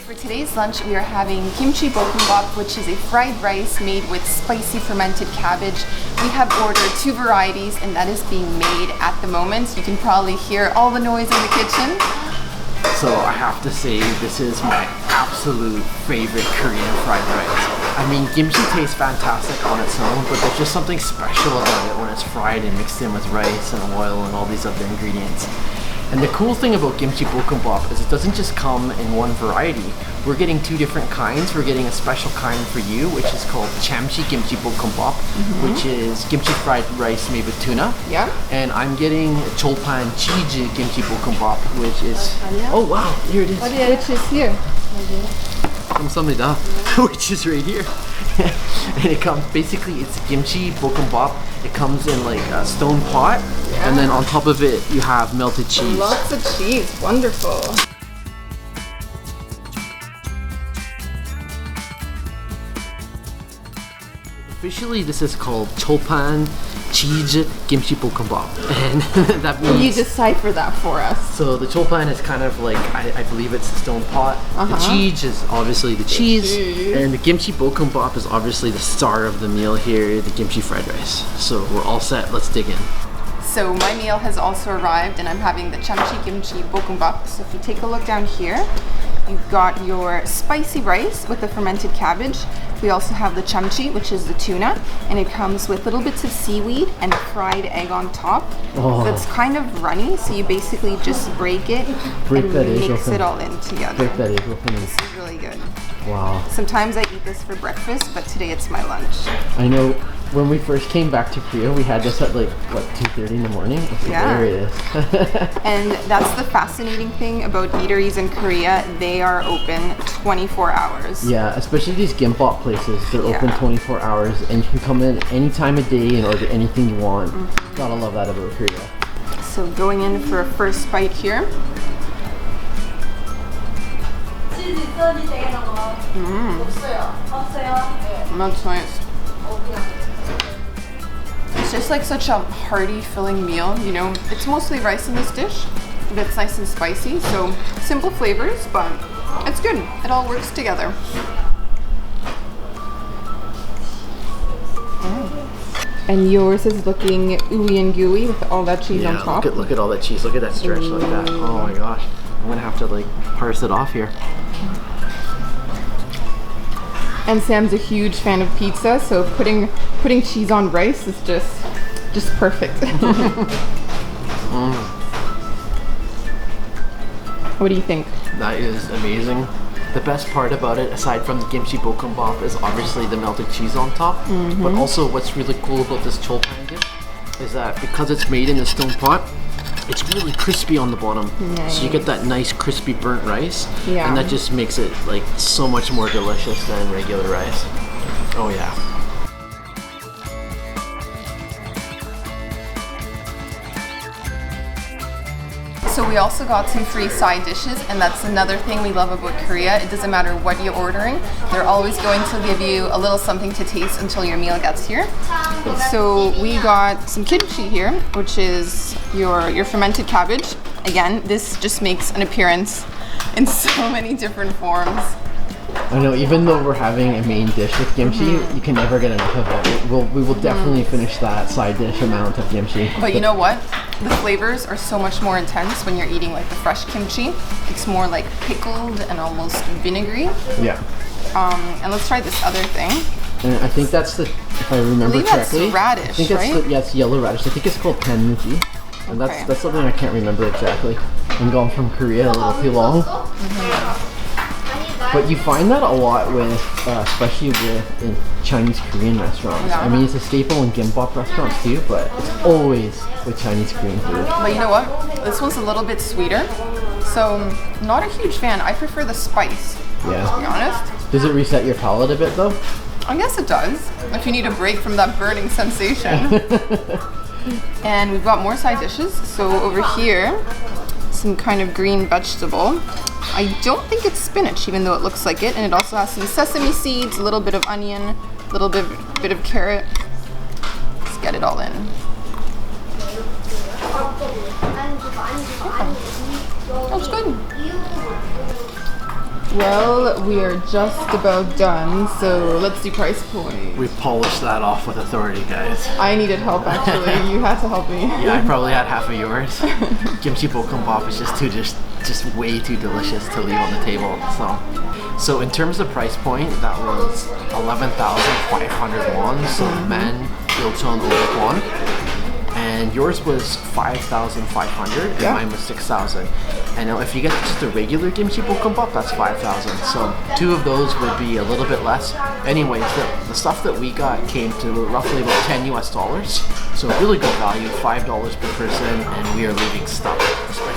For today's lunch, we are having Kimchi Bokkeumbap, which is a fried rice made with spicy fermented cabbage. We have ordered 2 varieties, and that is being made at the moment. You can probably hear all the noise in the kitchen. So I have to say, this is my absolute favorite Korean fried rice. I mean, kimchi tastes fantastic on its own, but there's just something special about it when it's fried and mixed in with rice and oil and all these other ingredients. And the cool thing about Kimchi Bokkeumbap is it doesn't just come in one variety. We're getting 2 different kinds. We're getting a special kind for you, which is called Chamchi Kimchi Bokkeumbap, which is kimchi fried rice made with tuna. Yeah. And I'm getting Cheolpan Cheese Kimchi Bokkeumbap, which is... Oh wow, here it is. Which is here. 감사합니다. Which is right here. And it comes, basically it's kimchi bokkeumbap. It comes in like a stone pot, and then on top of it you have melted cheese. Lots of cheese, wonderful. Officially this is called Cheolpan Cheese Kimchi Bokkeumbap, and that means... Can you decipher that for us? So the Cheolpan is kind of like, I believe it's the stone pot. The cheese is obviously the cheese, and the Kimchi Bokkeumbap is obviously the star of the meal here, the kimchi fried rice. So we're all set, let's dig in. So my meal has also arrived, and I'm having the Chamchi Kimchi Bokkeumbap. So if you take a look down here, you've got your spicy rice with the fermented cabbage. We also have the chamchi, which is the tuna, and it comes with little bits of seaweed and fried egg on top. Oh. So it's kind of runny, so you basically just break it and mix it all in together. Break that egg open. This is really good. Wow. Sometimes I eat this for breakfast, but today it's my lunch. I know when we first came back to Korea, we had this at like, what, 2:30 in the morning? It's hilarious. And that's the fascinating thing about eateries in Korea. They are open 24 hours. Yeah, especially these Gimbap places. They're open 24 hours, and you can come in any time of day and order anything you want. Gotta love that about Korea. So going in for a first bite here. That's nice. It's just like such a hearty, filling meal, you know. It's mostly rice in this dish, but it's nice and spicy, so simple flavors, but it's good. It all works together. And yours is looking ooey and gooey with all that cheese on top. Look at all that cheese. Look at that stretch like that. Oh my gosh. I'm gonna have to like parse it off here. And Sam's a huge fan of pizza, so putting cheese on rice is just perfect. What do you think? That is amazing. The best part about it, aside from the kimchi bokkeumbap, is obviously the melted cheese on top. But also what's really cool about this Cheolpan dish is that because it's made in a stone pot, it's really crispy on the bottom. So you get that nice crispy burnt rice, and that just makes it like so much more delicious than regular rice. Oh yeah. So we also got some free side dishes, and that's another thing we love about Korea. It doesn't matter what you're ordering, they're always going to give you a little something to taste until your meal gets here. So we got some kimchi here, which is your fermented cabbage. Again, this just makes an appearance in so many different forms. I know, even though we're having a main dish with kimchi, you can never get enough of it. We will definitely finish that side dish amount of kimchi. But you know what? The flavors are so much more intense when you're eating like the fresh kimchi. It's more like pickled and almost vinegary. Yeah. And let's try this other thing. And I think that's the, if I remember correctly, that's radish, I think it's it's yellow radish. I think it's called panmuji. And that's something I can't remember exactly. I'm gone from Korea a little too long. But you find that a lot with, especially in Chinese Korean restaurants. I mean, it's a staple in Gimbap restaurants too, but it's always with Chinese Korean food. But you know what? This one's a little bit sweeter, so not a huge fan. I prefer the spice, to be honest. Does it reset your palate a bit though? I guess it does, if you need a break from that burning sensation. And we've got more side dishes. So over here, some kind of green vegetable. I don't think it's spinach, even though it looks like it. And it also has some sesame seeds, a little bit of onion, a little bit of carrot. Let's get it all in. That's good. Well, we are just about done, so let's do price point. We polished that off with authority, guys. I needed help actually. You had to help me. Yeah, I probably had half of yours. Kimchi Bokkeumbap is just way too delicious to leave on the table. So in terms of price point, that was 11,500 won. So men 6,500 won. And yours was 5,500 and mine was 6,000. And now if you get just a regular kimchi bokkeumbap, that's 5,000. So two of those would be a little bit less. Anyways, the stuff that we got came to roughly about 10 US dollars. So really good value, $5 per person, and we are leaving stuff, especially